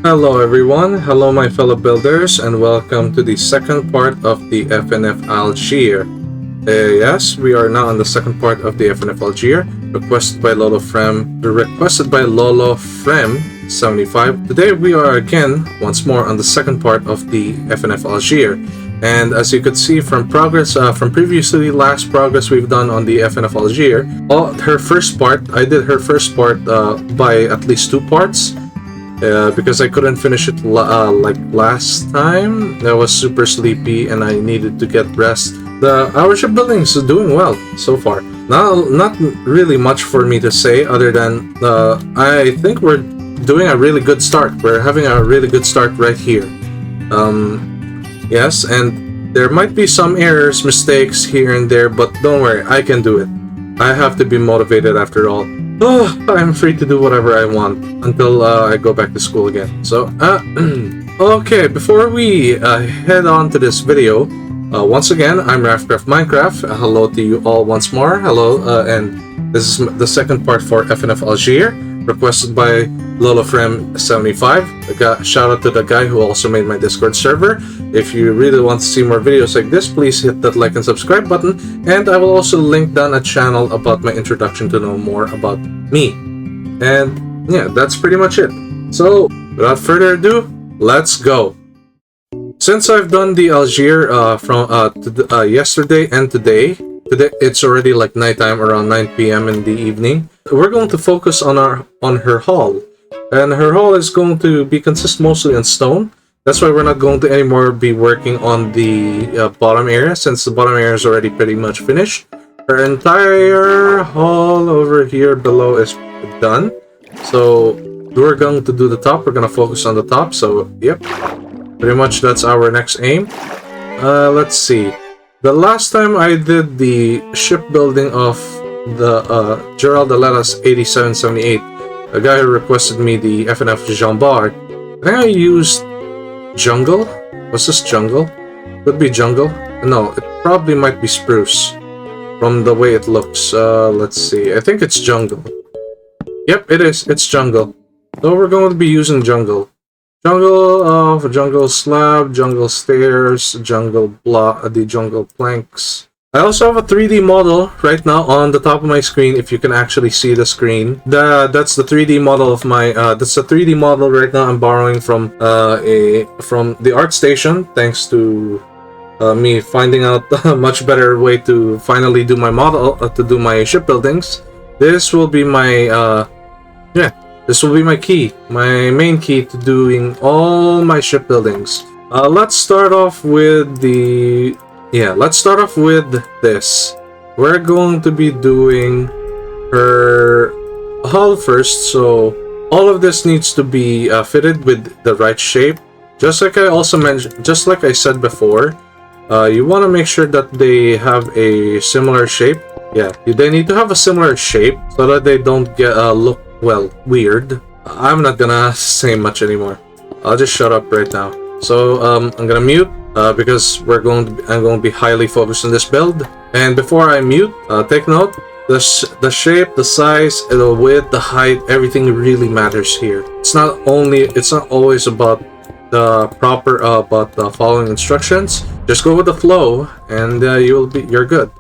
Hello everyone, hello my fellow builders, and welcome to the second part of the FNF Algerie. Yes, we are now on the second part of the FNF Algerie, requested by Lolo Frem 75. Today we are again once more on the second part of the FNF Algerie. And as you could see from progress, from previously last progress we've done on the FNF Algerie, her first part, I did her first part by at least two parts. Because I couldn't finish it like last time. I was super sleepy and I needed to get rest. Our shipbuilding is doing well so far. Not really much for me to say other than I think we're doing a really good start. We're having a really good start right here. Yes, and there might be some errors, mistakes here and there, but don't worry, I can do it. I have to be motivated after all. Oh, I'm free to do whatever I want until I go back to school again. So, okay, before we head on to this video, once again, I'm Minecraft. Hello to you all once more. Hello, and this is the second part for FNF Algerie, requested by LoloFrem75. Shout out to the guy who also made my Discord server. If you really want to see more videos like this, please hit that like and subscribe button, and I will also link down a channel about my introduction to know more about me. And yeah, that's pretty much it. So without further ado, let's go. Since I've done the Algerie from yesterday and today it's already like nighttime, around 9 p.m. in the evening. We're going to focus on her hull, and her hull is going to be consist mostly in stone. That's why we're not going to anymore be working on the bottom area, since the bottom area is already pretty much finished. Her entire hull over here below is done. So we're going to do the top. We're going to focus on the top. So yep, pretty much that's our next aim. Let's see. The last time I did the shipbuilding of the Gerald Aletas 8778, a guy who requested me the FNF Jambard, I think I used jungle. Was this jungle? Could be jungle. No, it probably might be spruce from the way it looks. Let's see. I think it's jungle. Yep, it is. It's jungle. So we're going to be using jungle. Jungle slab, jungle stairs, jungle block, the jungle planks. I also have a 3D model right now on the top of my screen. If you can actually see the screen, that's the 3D model of my. That's a 3D model right now. I'm borrowing from from the art station, thanks to me finding out a much better way to finally do my model to do my shipbuildings. This will be my This will be my key, my main key to doing all my shipbuildings. Let's start off with the. Yeah, let's start off with this. We're going to be doing her hull first, so all of this needs to be fitted with the right shape. Just like I also mentioned, just like I said before, you want to make sure that they have a similar shape. Yeah, they need to have a similar shape so that they don't get look weird. I'm not gonna say much anymore. I'll just shut up right now. So I'm gonna mute. Because I'm going to be highly focused on this build. And before I mute, take note, the shape, the size, the width, the height, everything really matters here. It's not always about the proper about the following instructions. Just go with the flow, and you're good.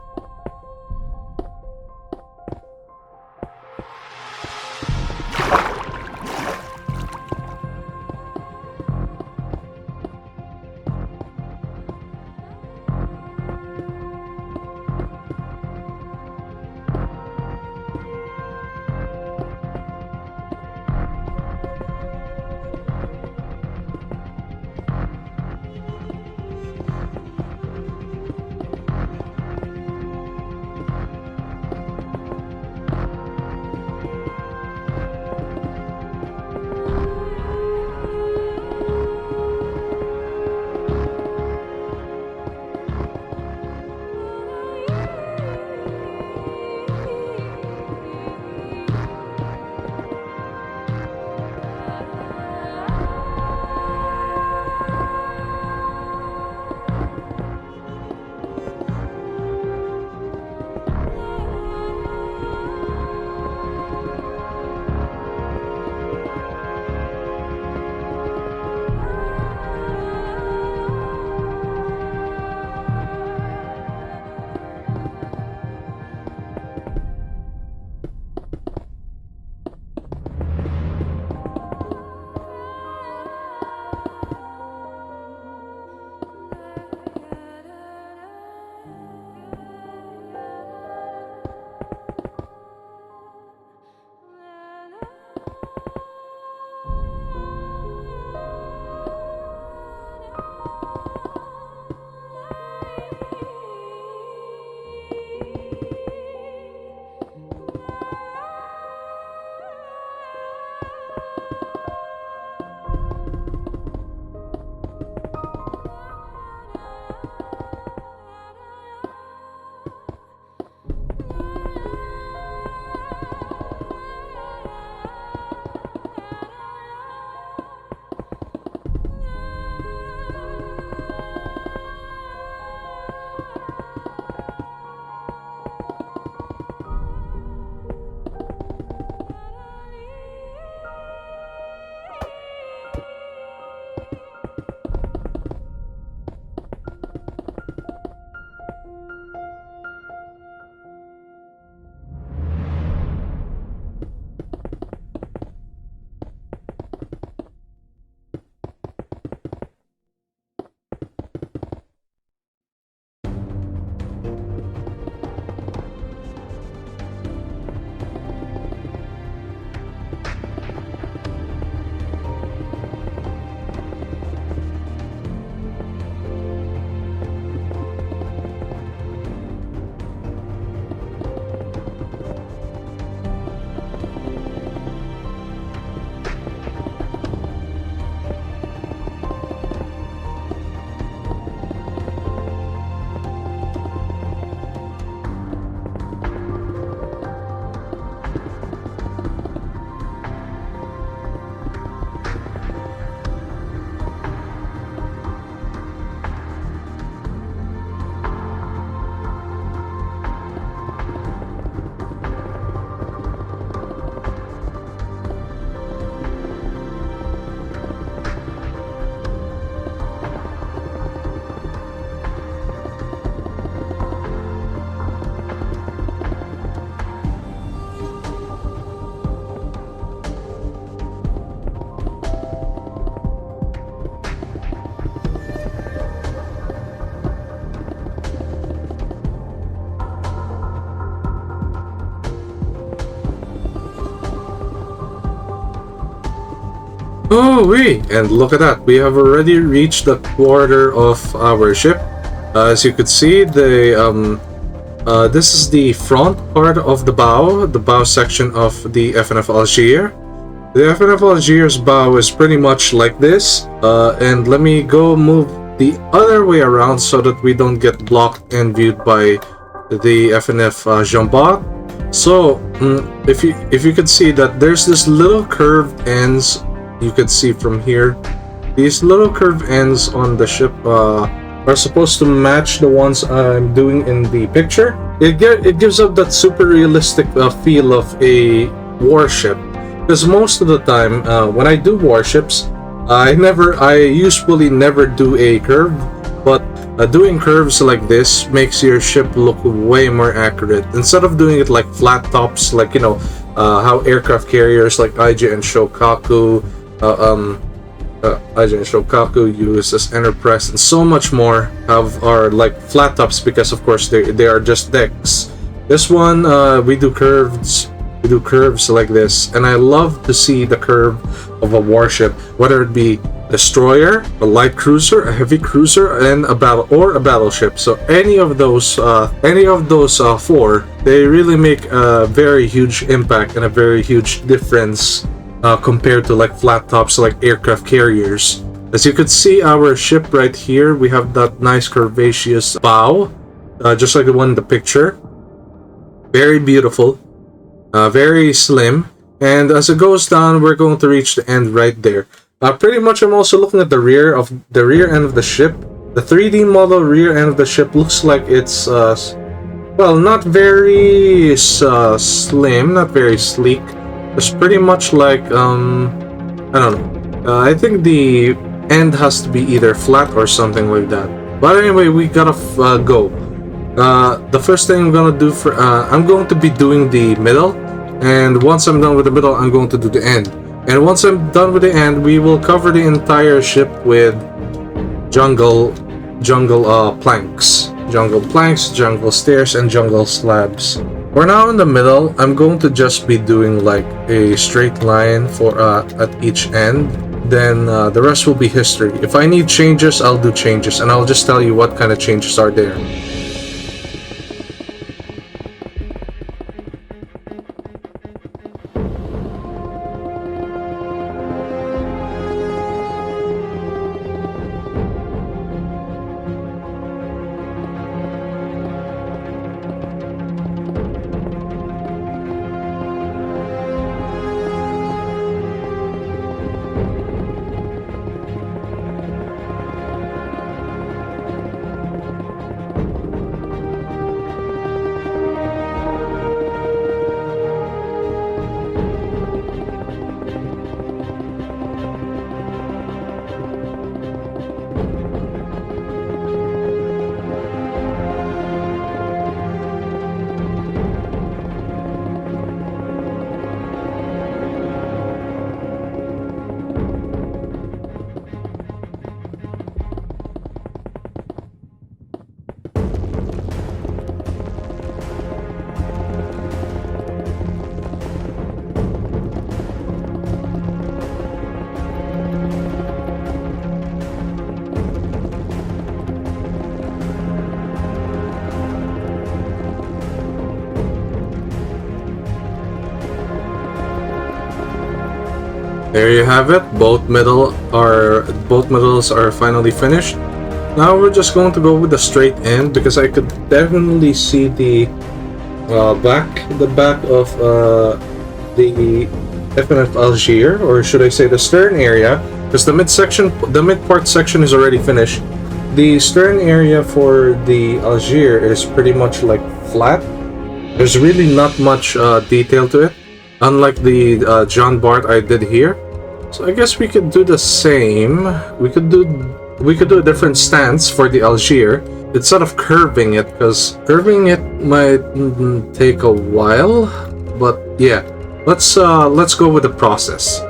Oh, and look at that. We have already reached the quarter of our ship. As you could see, this is the front part of the bow section of the FNF Algerie. The FNF Algerie's bow is pretty much like this. And let me go move the other way around so that we don't get blocked and viewed by the FNF Jambot. So, if you could see that there's this little curved ends. You could see from here, these little curved ends on the ship are supposed to match the ones I'm doing in the picture. It gives up that super realistic feel of a warship. Because most of the time, when I do warships, I usually never do a curve. But doing curves like this makes your ship look way more accurate. Instead of doing it like flat tops, like how aircraft carriers like IJ and Shokaku. IJ and Shokaku, USS Enterprise, and so much more are like flat tops because of course they are just decks. This one we do curves like this, and I love to see the curve of a warship, whether it be destroyer, a light cruiser, a heavy cruiser, and a battleship. So any of those four, they really make a very huge impact and a very huge difference compared to like flat tops like aircraft carriers. As you could see, our ship right here, we have that nice curvaceous bow, just like the one in the picture. Very beautiful, very slim, and as it goes down, we're going to reach the end right there. Pretty much, I'm also looking at the rear end of the ship. The 3D model rear end of the ship looks like it's well, not very slim, not very sleek. It's pretty much like, I don't know. I think the end has to be either flat or something like that. But anyway, we gotta go. The first thing I'm gonna do I'm going to be doing the middle. And once I'm done with the middle, I'm going to do the end. And once I'm done with the end, we will cover the entire ship with jungle planks. Jungle planks, jungle stairs, and jungle slabs. For now in the middle, I'm going to just be doing like a straight line for at each end. Then the rest will be history. If I need changes, I'll do changes, and I'll just tell you what kind of changes are there. There you have it. Both middles are finally finished. Now we're just going to go with the straight end because I could definitely see the back of the FNF Algerie, or should I say the stern area, because the mid part section is already finished. The stern area for the Algerie is pretty much like flat. There's really not much detail to it, unlike the John Bart I did here. So I guess we could do the same. We could do a different stance for the Algerie instead of curving it, because curving it might take a while. But yeah, let's go with the process.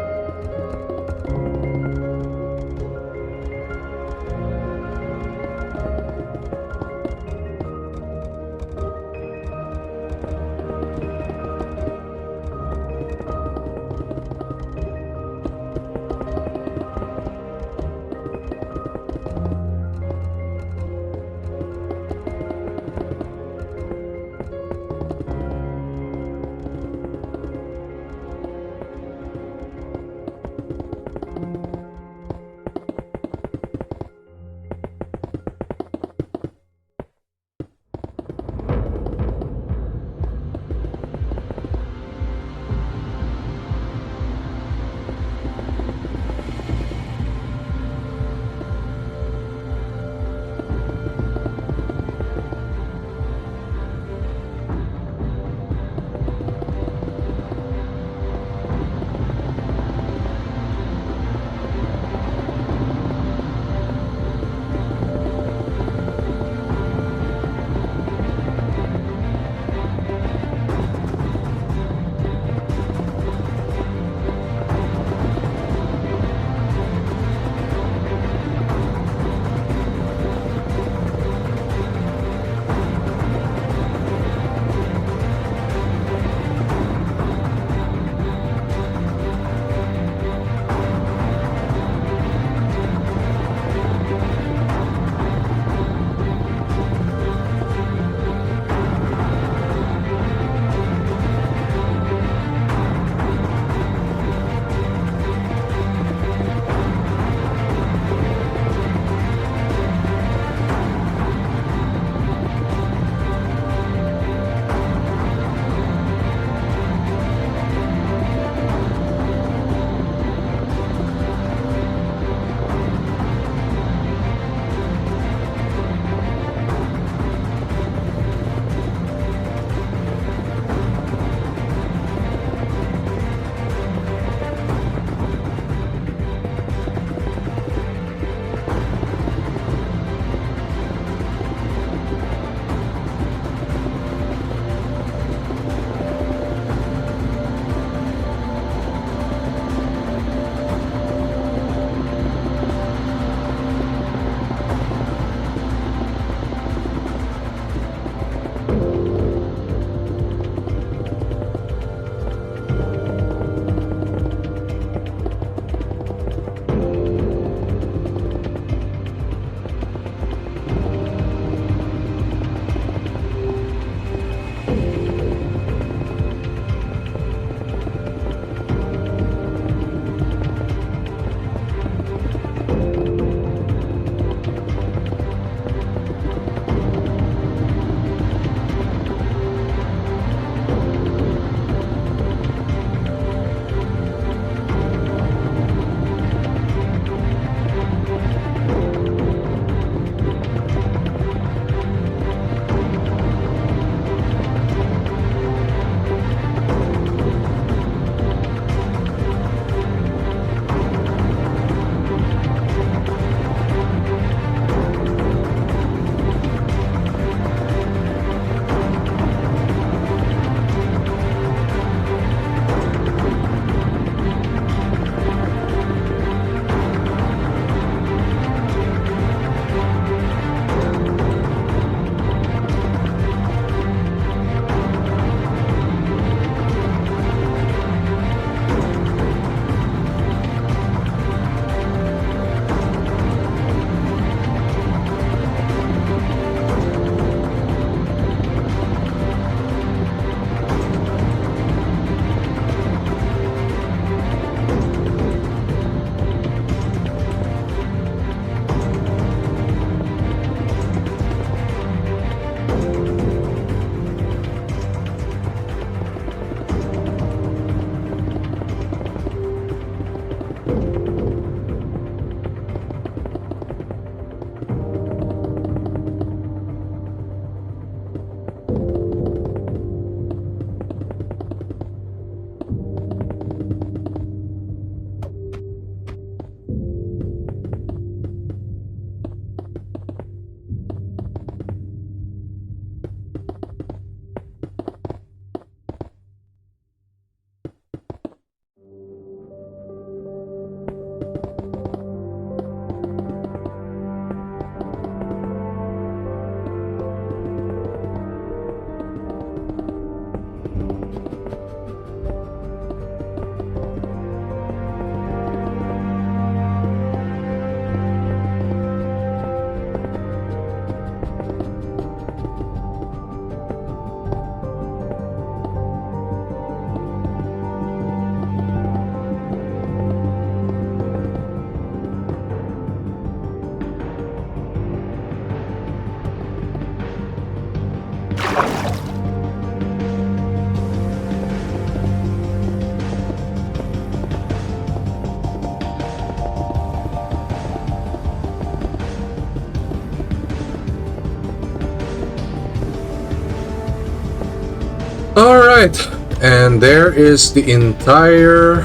right, and there is the entire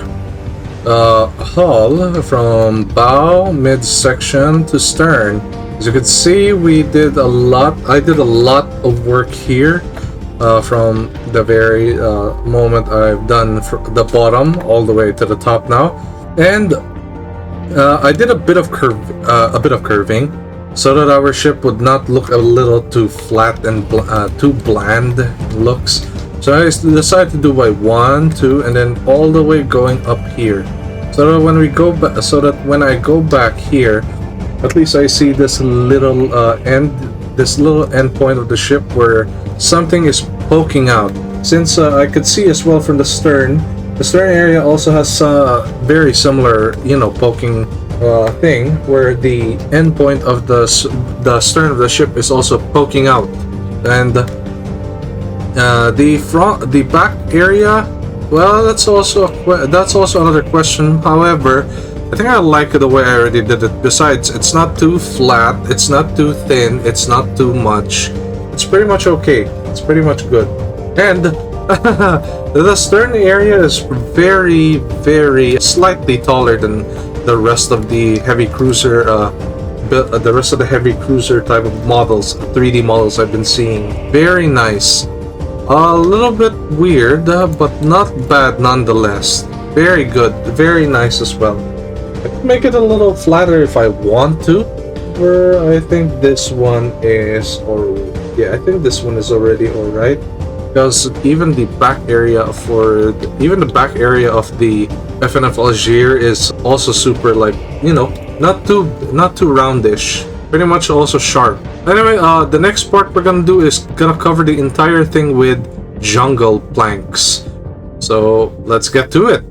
hull from bow, midsection to stern. As you can see, we did a lot. I did a lot of work here from the very moment I've done the bottom all the way to the top now, and I did a bit of curving so that our ship would not look a little too flat and too bland looks. So I decided to do by 1, 2, and then all the way going up here, so that when we go back, so that when I go back here, at least I see this little end point of the ship where something is poking out. Since I could see as well from the stern area also has very similar, poking thing where the end point of the stern of the ship is also poking out, and the back area, well, that's also another question. However, I think I like the way I already did it. Besides, it's not too flat, it's not too thin, it's not too much. It's pretty much okay. It's pretty much good. And the stern area is very, very slightly taller than the rest of the heavy cruiser, type of models, 3D models I've been seeing. Very nice. A little bit weird, but not bad nonetheless. Very good, very nice as well. I can make it a little flatter if I want to. Where I think this one is, I think this one is already alright. Because even the back area of the FNF Algerie is also super, like, not too roundish. Pretty much also sharp. Anyway, the next part we're gonna do is gonna cover the entire thing with jungle planks. So let's get to it.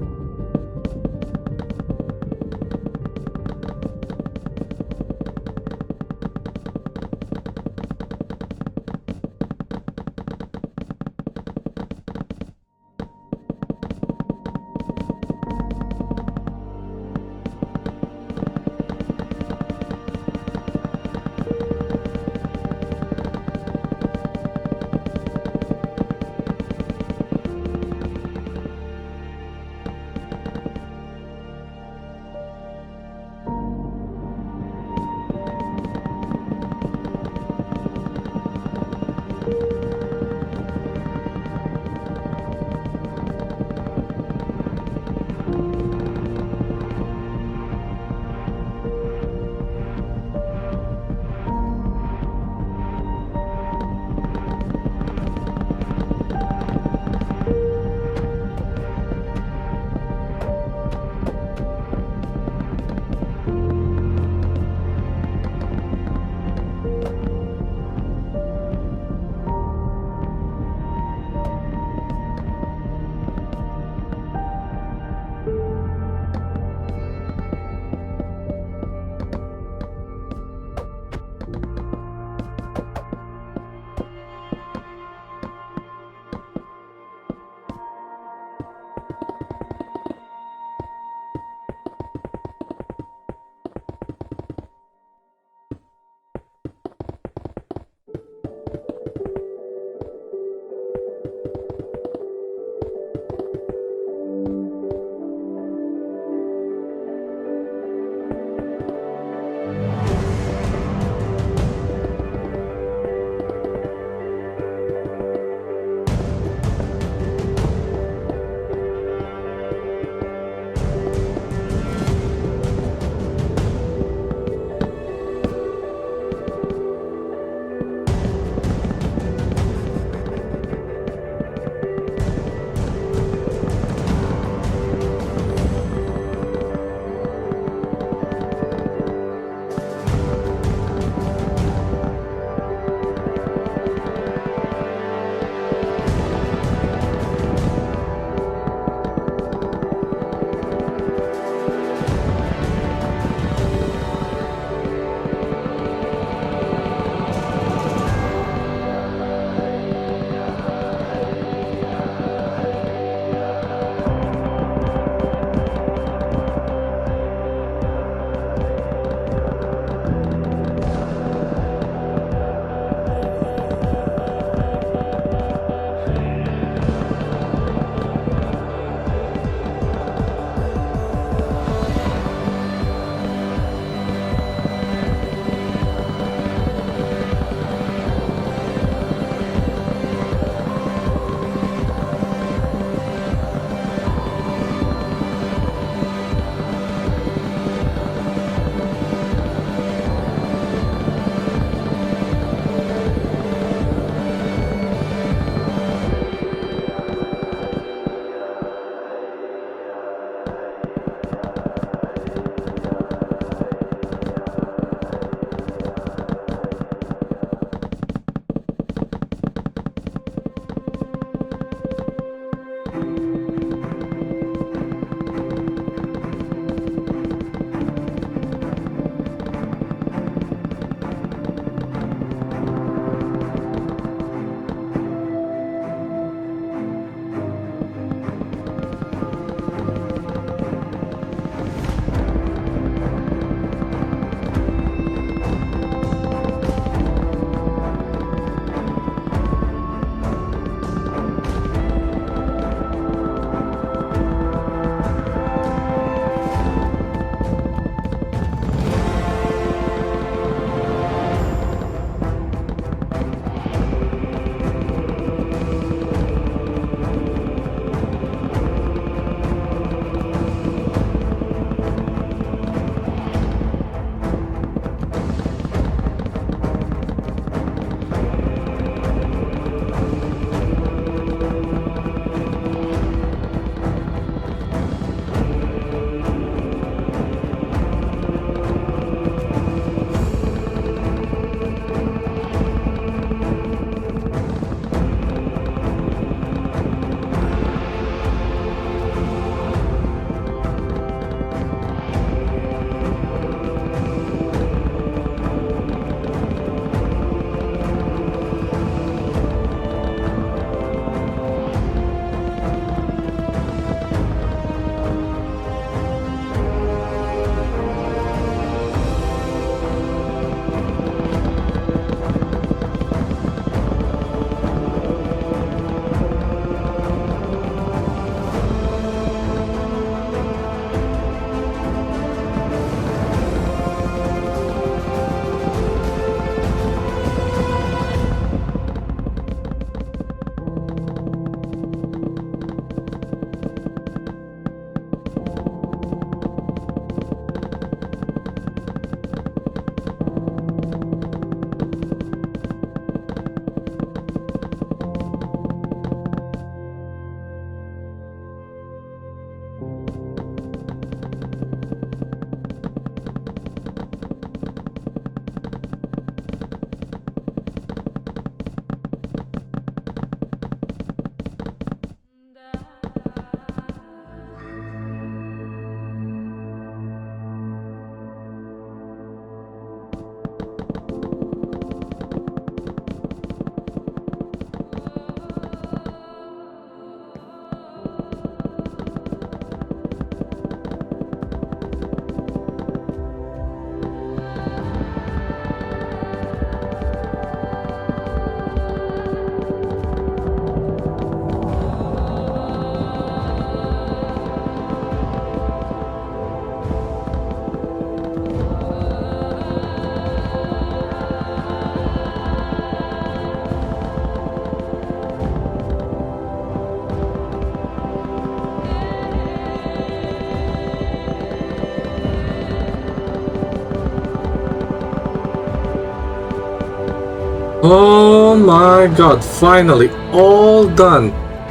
Oh my god, finally, all done.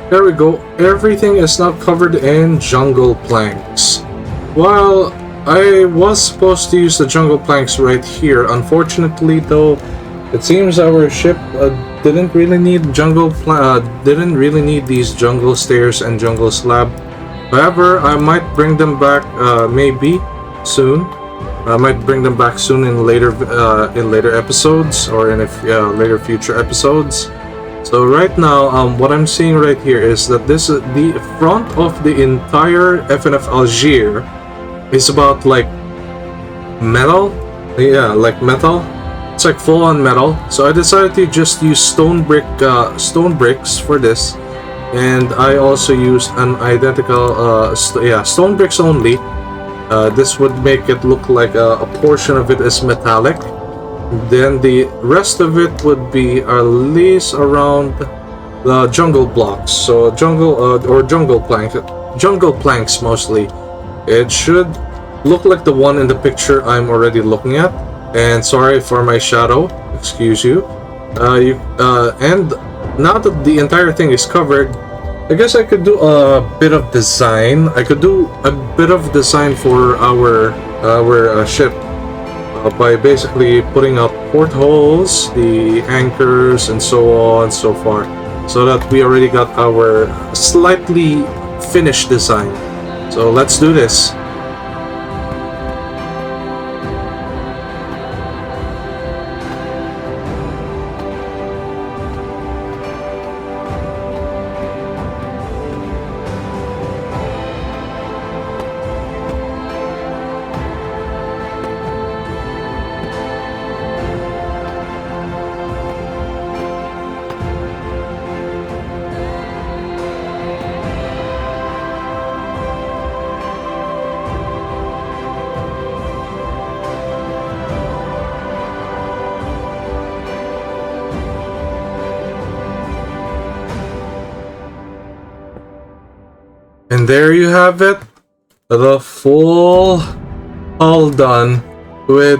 There we go, everything is now covered in jungle planks. Well, I was supposed to use the jungle planks right here. Unfortunately though, it seems our ship didn't really need these jungle stairs and jungle slab. However, I might bring them back maybe soon. I might bring them back soon in later episodes or in later future episodes. So right now, what I'm seeing right here is that this is the front of the entire FNF Algerie is about like metal. Yeah, like metal. It's like full on metal. So I decided to just use stone bricks for this, and I also used an identical stone bricks only. This would make it look like a portion of it is metallic. Then the rest of it would be at least around the jungle blocks. So jungle planks mostly. It should look like the one in the picture I'm already looking at. And sorry for my shadow, excuse you. And now that the entire thing is covered, I guess I could do a bit of design. I could do a bit of design for our ship by basically putting up portholes, the anchors, and so on and so forth, so that we already got our slightly finished design. So let's do this. And there you have it, the full hull done with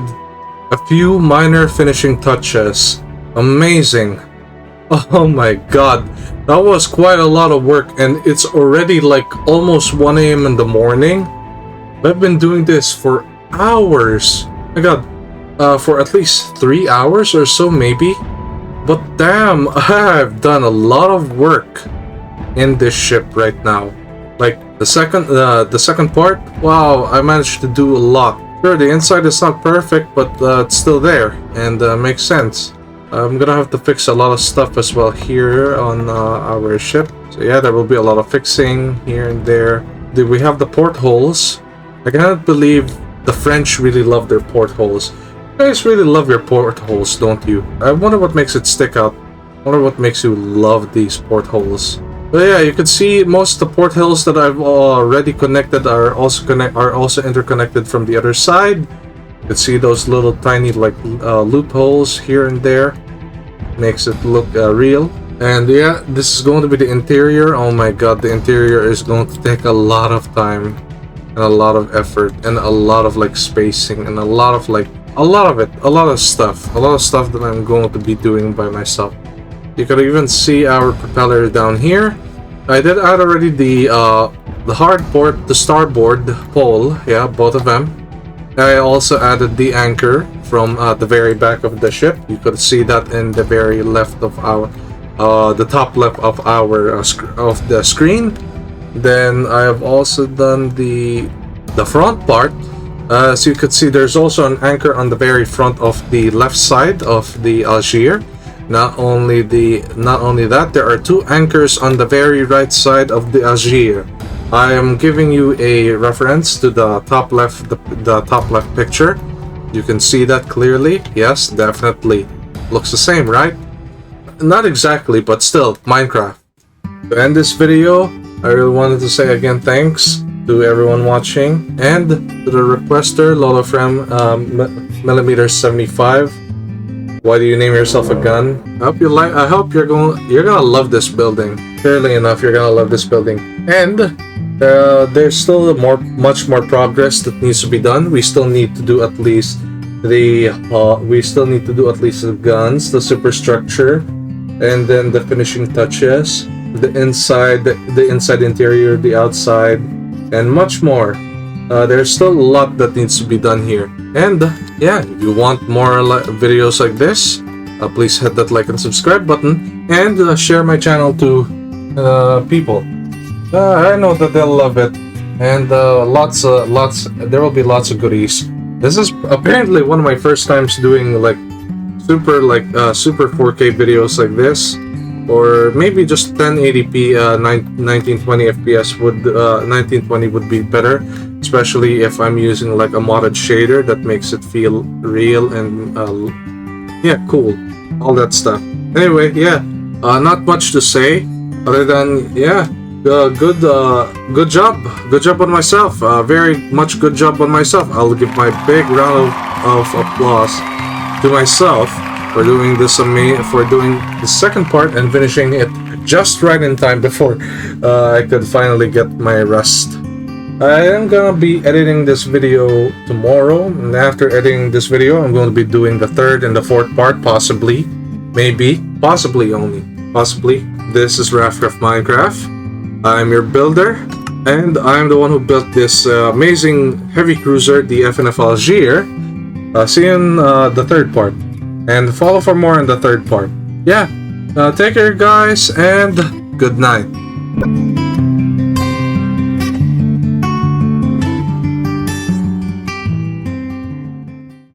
a few minor finishing touches. Amazing. Oh my god, that was quite a lot of work, and it's already like almost 1 a.m. in the morning. I've been doing this for hours. My god, for at least 3 hours or so maybe. But damn, I've done a lot of work in this ship right now. Like the second part, wow, I managed to do a lot. Sure, the inside is not perfect, but it's still there, and makes sense. I'm gonna have to fix a lot of stuff as well here on our ship. So yeah, there will be a lot of fixing here and there. We have the portholes. I cannot believe the French really love their portholes. You guys really love your portholes, don't you? I wonder what makes it stick out. I wonder what makes you love these portholes. But yeah, you can see most of the portholes that I've already connected are also interconnected from the other side. You can see those little tiny like loopholes here and there. Makes it look real. And yeah, this is going to be the interior. Oh my god, the interior is going to take a lot of time and a lot of effort and a lot of like spacing and a lot of stuff that I'm going to be doing by myself. You can even see our propeller down here. I did add already the hard port, the starboard pole, yeah, both of them. I also added the anchor from the very back of the ship. You could see that in the very left of our, the top left of our of the screen. Then I have also done the front part. So you could see there's also an anchor on the very front of the left side of the Algiers. Not only that, there are 2 anchors on the very right side of the Algiers. I am giving you a reference to the top left, the top left picture. You can see that clearly. Yes, definitely. Looks the same, right? Not exactly, but still, Minecraft. To end this video, I really wanted to say again thanks to everyone watching and to the requester, Lolofrem millimeter 75. Why do you name yourself a gun? I hope you like. I hope you're gonna love this building. Fairly enough, you're gonna love this building. And there's still much more progress that needs to be done. We still need to do at least we still need to do at least the guns, the superstructure, and then the finishing touches, the inside interior, the outside, and much more. There's still a lot that needs to be done here. And yeah, if you want more videos like this, please hit that like and subscribe button, and share my channel to people. I know that they'll love it, and there will be lots of goodies. This is apparently one of my first times doing like super 4K videos like this, or maybe just 1080p 1920 FPS would 1920 would be better, especially if I'm using like a modded shader that makes it feel real and yeah, cool, all that stuff. Anyway, yeah, not much to say other than yeah, good job on myself. Very much good job on myself. I'll give my big round of applause to myself for doing this for doing the second part and finishing it just right in time before I could finally get my rest. I am gonna be editing this video tomorrow, and after editing this video, I'm going to be doing the third and the fourth part, possibly, maybe, possibly only, possibly. This is FNF Minecraft. I'm your builder, and I'm the one who built this amazing heavy cruiser, the FNF Algerie. See you in the third part, and follow for more in the third part. Yeah, take care guys, and good night.